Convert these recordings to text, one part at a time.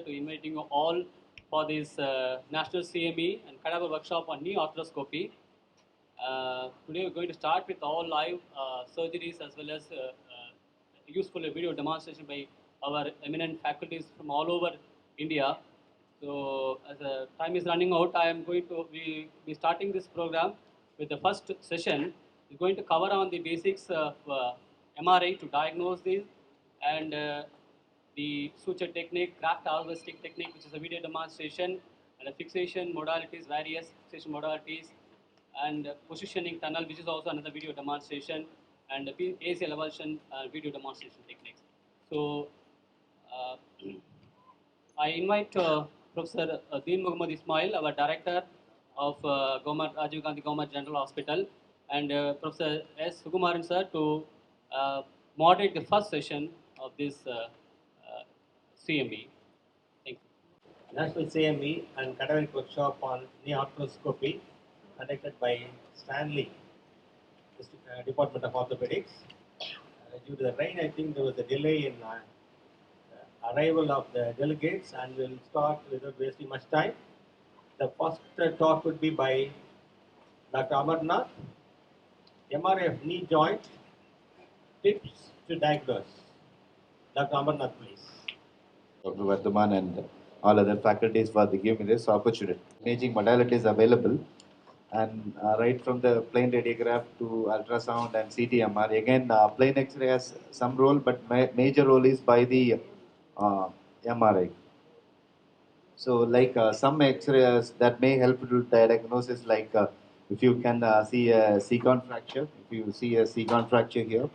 to inviting you all for this National CME and Cadaver workshop on knee arthroscopy. Today we're going to start with all live surgeries as well as useful video demonstration by our eminent faculties from all over India. So as time is running out, I am going to be starting this program with the first session. Is going to cover on the basics of MRI to diagnose this and the suture technique, graft harvesting technique, which is a video demonstration, and the fixation modalities, various fixation modalities, and positioning tunnel, which is also another video demonstration, and the ACL avulsion video demonstration techniques. So uh, I invite Professor Deen Muhammad Ismail, our director of Rajiv Gandhi Government General Hospital, and Professor S. Sukumaran sir to moderate the first session of this CME. Thank you. National CME and Cadaveric workshop on knee arthroscopy conducted by Stanley, Department of Orthopedics. Due to the rain, I think there was a delay in arrival of the delegates, and we'll start without wasting much time. The first talk would be by Dr. Amarnath, MRI of knee joint, tips to diagnose. Dr. Amarnath, please. Dr. Vardhaman and all other faculties for giving me this opportunity. Imaging modalities available, and right from the plain radiograph to ultrasound and CT/MR. Again, plain X-ray has some role, but major role is by the MRI. So, like some X-rays that may help to diagnosis, like if you can see a secant fracture, if you see a secant fracture here,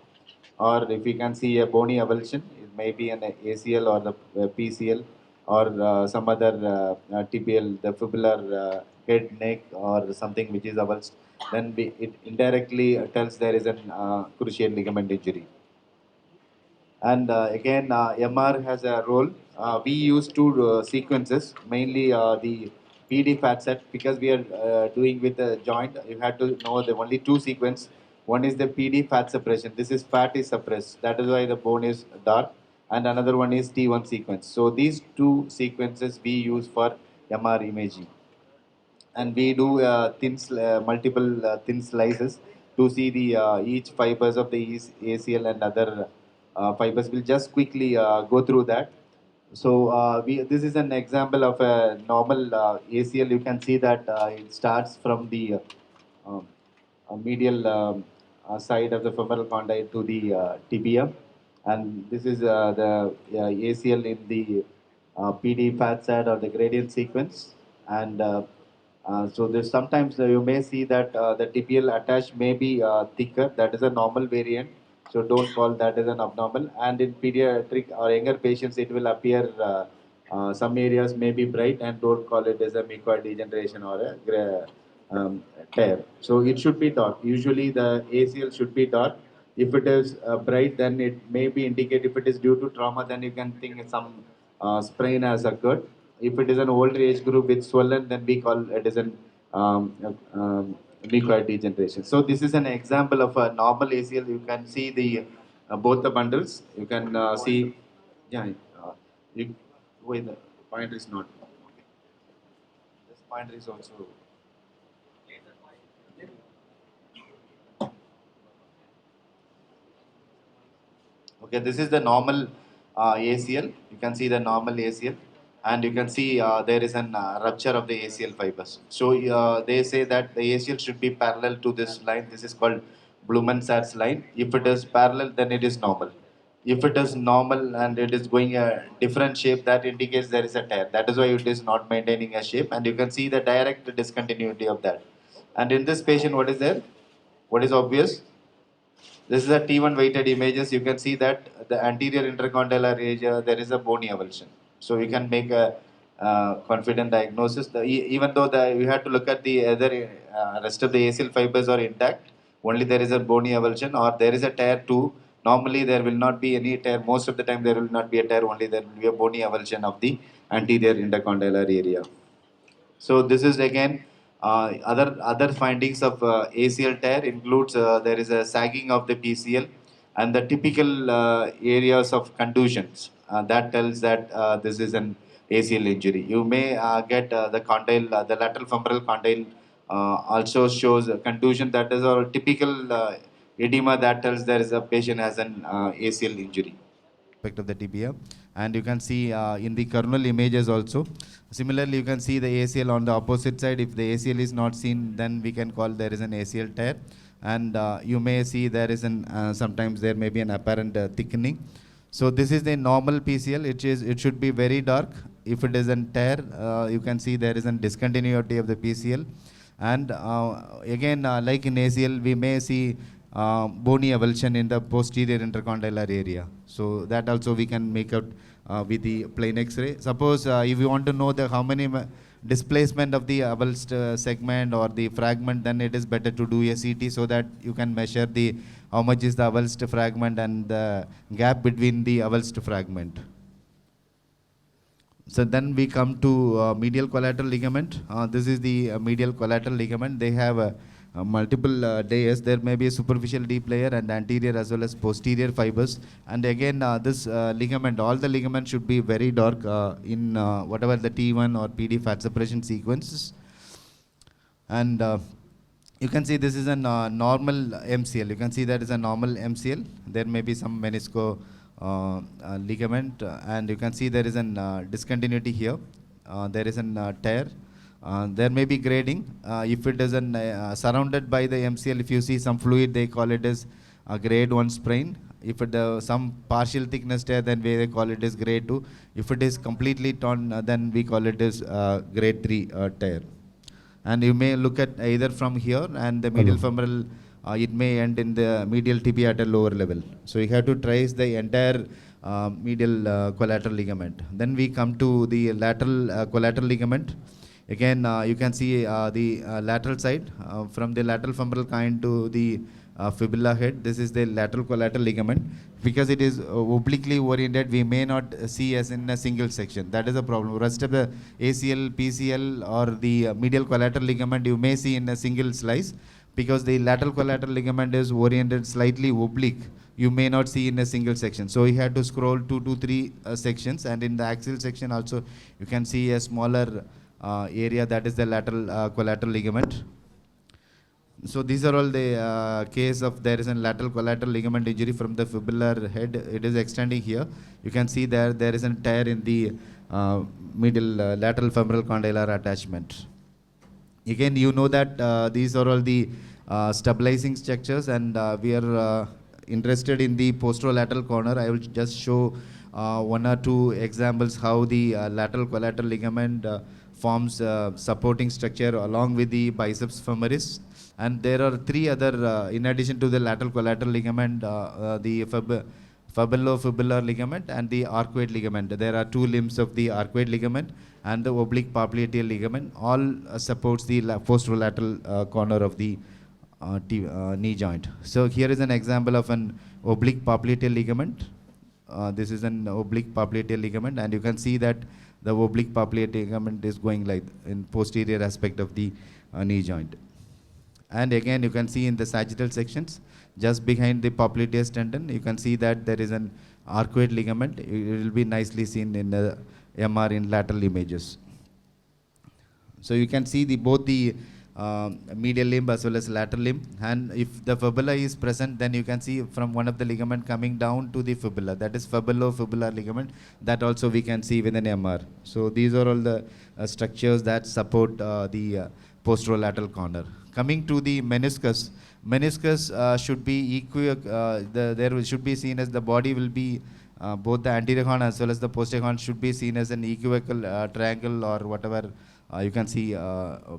or if you can see a bony avulsion, it may be an ACL or the PCL, or some other TPL, the fibular head, neck, or something which is avulsed, then it indirectly tells there is a cruciate ligament injury. And again, MR has a role. We use two sequences, mainly the PD fat set, because we are doing with the joint. You have to know the only two sequence. One is the PD fat suppression. This is fat is suppressed. That is why the bone is dark. And another one is T1 sequence. So these two sequences we use for MR imaging. And we do multiple thin slices to see the each fibers of the ACL and other fibers. We'll just quickly go through that. So this is an example of a normal ACL. You can see that it starts from the medial side of the femoral condyle to the tibia, and this is the ACL in the PD fat side or the gradient sequence. And so there's sometimes you may see that the tibial attach may be thicker. That is a normal variant. So don't call that as an abnormal. And in pediatric or younger patients, it will appear some areas may be bright, and don't call it as a mycoid degeneration or a tear. So it should be dark. Usually the ACL should be dark. If it is bright, then it may be indicate. If it is due to trauma, then you can think some sprain has occurred. If it is an older age group with swollen, then we call it as an mycoid degeneration. So this is an example of a normal ACL. You can see the both the bundles. You can see, yeah. Wait, the pointer is not. Okay. This pointer is also. Okay, this is the normal ACL. You can see the normal ACL, and you can see there is an rupture of the ACL fibers. So they say that the ACL should be parallel to this line. This is called Blumensatz's line. If it is parallel, then it is normal. If it is normal and it is going a different shape, that indicates there is a tear. That is why it is not maintaining a shape, and you can see the direct discontinuity of that. And in this patient, what is there? What is obvious? This is a T1 weighted images. You can see that the anterior intercondylar area, there is a bony avulsion. So you can make a confident diagnosis. Even though you have to look at the other rest of the ACL fibers are intact, only there is a bony avulsion or there is a tear too. Normally there will not be any tear. Most of the time there will not be a tear, only there will be a bony avulsion of the anterior intercondylar area. So this is again other findings of ACL tear includes there is a sagging of the PCL and the typical areas of contusions. That tells that this is an ACL injury. You may get the condyle, the lateral femoral condyle also shows a contusion. That is a typical edema that tells there is a patient has an ACL injury. Aspect of the tibia, and you can see in the coronal images also. Similarly, you can see the ACL on the opposite side. If the ACL is not seen, then we can call there is an ACL tear, and you may see there is an sometimes there may be an apparent thickening. So this is the normal PCL. It should be very dark. If it is a tear, you can see there is a discontinuity of the PCL, and again like in ACL, we may see bony avulsion in the posterior intercondylar area. So that also we can make out with the plain X-ray. Suppose if you want to know the how many displacement of the avulsed segment or the fragment, then it is better to do a CT so that you can measure the how much is the avulsed fragment and the gap between the avulsed fragment. So then we come to medial collateral ligament. This is the medial collateral ligament. They have multiple layers. There may be a superficial deep layer and anterior as well as posterior fibers. And again, this ligament, all the ligaments should be very dark in whatever the T1 or PD fat separation sequences. And you can see this is a normal MCL. You can see that is a normal MCL. There may be some menisco ligament, and you can see there is a discontinuity here. There is a tear. There may be grading. If it is surrounded by the MCL, if you see some fluid, they call it as a grade 1 sprain. If it some partial thickness tear, then they call it as grade 2. If it is completely torn, then we call it as grade 3 tear. And you may look at either from here and the medial femoral, it may end in the medial tibia at a lower level. So you have to trace the entire medial collateral ligament. Then we come to the lateral collateral ligament. Again, you can see the lateral side from the lateral femoral kind to the fibula head. This is the lateral collateral ligament. Because it is obliquely oriented, we may not see as in a single section. That is a problem. Rest of the ACL, PCL or the medial collateral ligament you may see in a single slice, because the lateral collateral ligament is oriented slightly oblique. You may not see in a single section. So you have to scroll 2 to 3 sections, and in the axial section also you can see a smaller area, that is the lateral collateral ligament. So these are all the case of there is a lateral collateral ligament injury from the fibular head. It is extending here. You can see there is a tear in the middle lateral femoral condylar attachment. Again, you know that these are all the stabilizing structures, and we are interested in the posterolateral corner. I will just show 1 or 2 examples how the lateral collateral ligament forms supporting structure along with the biceps femoris. And there are 3 other, in addition to the lateral collateral ligament, the fibulofibular ligament and the arcuate ligament. There are 2 limbs of the arcuate ligament and the oblique popliteal ligament. All supports the posterolateral corner of the knee joint. So here is an example of an oblique popliteal ligament. This is an oblique popliteal ligament, and you can see that the oblique popliteal ligament is going like in posterior aspect of the knee joint. And again, you can see in the sagittal sections, just behind the popliteus tendon, you can see that there is an arcuate ligament. It will be nicely seen in the MR in lateral images. So you can see both the medial limb as well as lateral limb, and if the fibula is present, then you can see from one of the ligament coming down to the fibula, that is fibulofibular ligament. That also we can see with an MR. So these are all the structures that support the posterolateral corner. Coming to the meniscus, should be there should be seen as the body will be both the anterior horn as well as the posterior horn should be seen as an equivocal triangle or whatever. You can see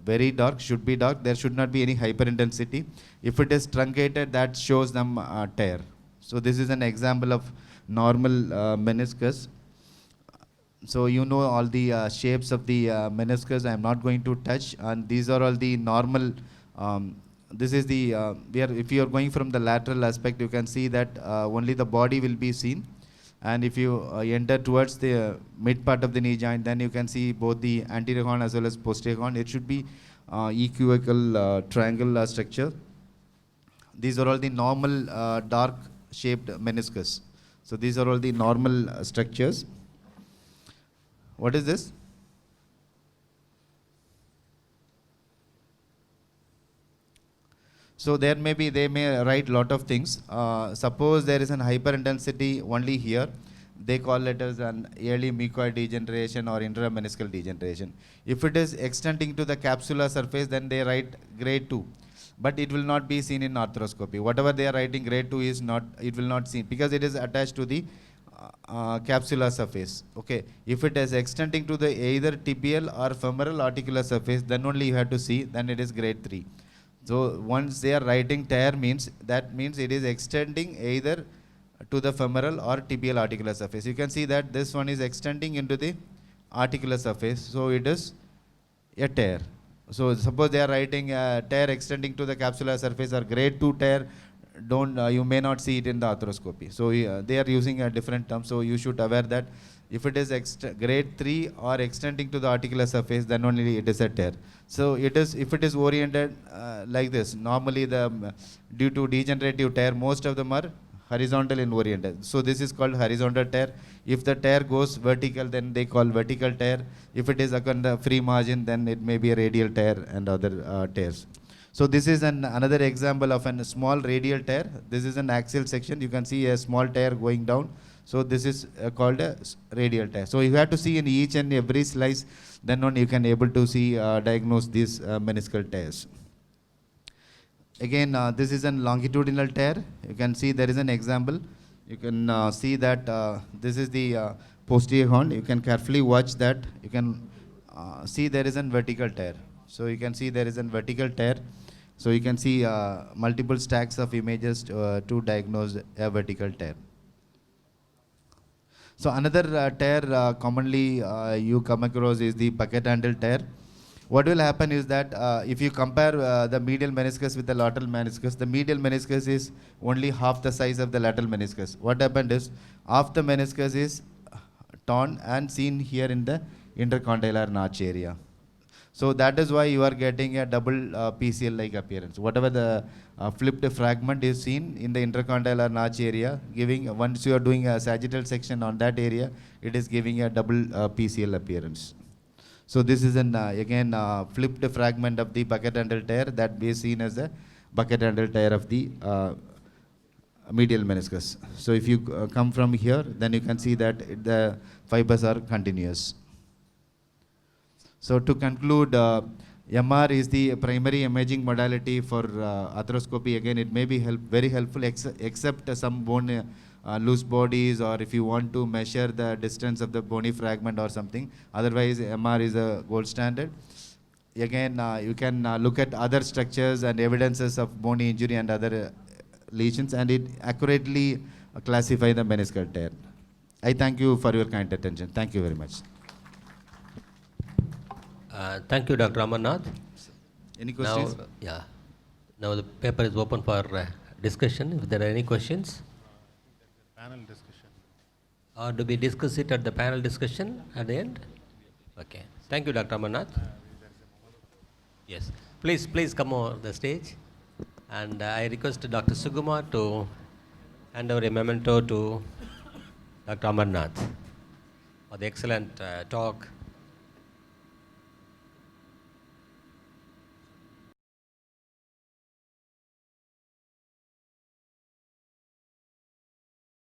very dark, should be dark. There should not be any hyperintensity. If it is truncated, that shows them tear. So this is an example of normal meniscus. So you know all the shapes of the meniscus. I am not going to touch, and these are all the normal. This is the if you are going from the lateral aspect, you can see that only the body will be seen. And if you enter towards the mid part of the knee joint, then you can see both the anterior horn as well as posterior horn. It should be equivocal triangle structure. These are all the normal dark shaped meniscus. So these are all the normal structures. What is this? So there may be, they may write lot of things. Suppose there is an hyperintensity only here, they call it as an early mucoid degeneration or intrameniscal degeneration. If it is extending to the capsular surface, then they write grade 2. But it will not be seen in arthroscopy. Whatever they are writing grade 2 is not, it will not see because it is attached to the capsular surface. Okay. If it is extending to the either tibial or femoral articular surface, then only you have to see, then it is grade 3. So once they are writing tear means, that means it is extending either to the femoral or tibial articular surface. You can see that this one is extending into the articular surface, so it is a tear. So suppose they are writing tear extending to the capsular surface or grade 2 tear, don't you may not see it in the arthroscopy. So they are using a different term, so you should aware that if it is grade 3 or extending to the articular surface, then only it is a tear. So it is, if it is oriented like this, normally the due to degenerative tear, most of them are horizontal in oriented. So this is called horizontal tear. If the tear goes vertical, then they call vertical tear. If it is on the free margin, then it may be a radial tear and other tears. So this is another example of a small radial tear. This is an axial section. You can see a small tear going down. So this is called a radial tear. So you have to see in each and every slice, then only you can able to see diagnose these meniscal tears. Again, this is a longitudinal tear. You can see there is an example. You can see that this is the posterior horn. You can carefully watch that. You can see there is a vertical tear. So you can see there is a vertical tear. So you can see multiple stacks of images to diagnose a vertical tear. So another tear commonly you come across is the bucket handle tear. What will happen is that if you compare the medial meniscus with the lateral meniscus, the medial meniscus is only half the size of the lateral meniscus. What happened is half the meniscus is torn and seen here in the intercondylar notch area. So that is why you are getting a double PCL-like appearance. Whatever the flipped fragment is seen in the intercondylar notch area, giving, once you are doing a sagittal section on that area, it is giving a double PCL appearance. So this is an again flipped fragment of the bucket handle tear that we seen as a bucket handle tear of the medial meniscus. So if you come from here, then you can see that the fibers are continuous. So to conclude, MR is the primary imaging modality for arthroscopy. Again, it may be very helpful except some bone loose bodies, or if you want to measure the distance of the bony fragment or something. Otherwise, MR is a gold standard. Again, you can look at other structures and evidences of bony injury and other lesions, and it accurately classify the meniscal tear. I thank you for your kind attention. Thank you very much. Thank you, Dr. Amarnath. Any questions? Now the paper is open for discussion. If there are any questions. Panel discussion. Or do we discuss it at the panel discussion at the end? Okay. Thank you, Dr. Amarnath. Yes. Please come over the stage. And I request Dr. Suguma to hand over a memento to Dr. Amarnath for the excellent talk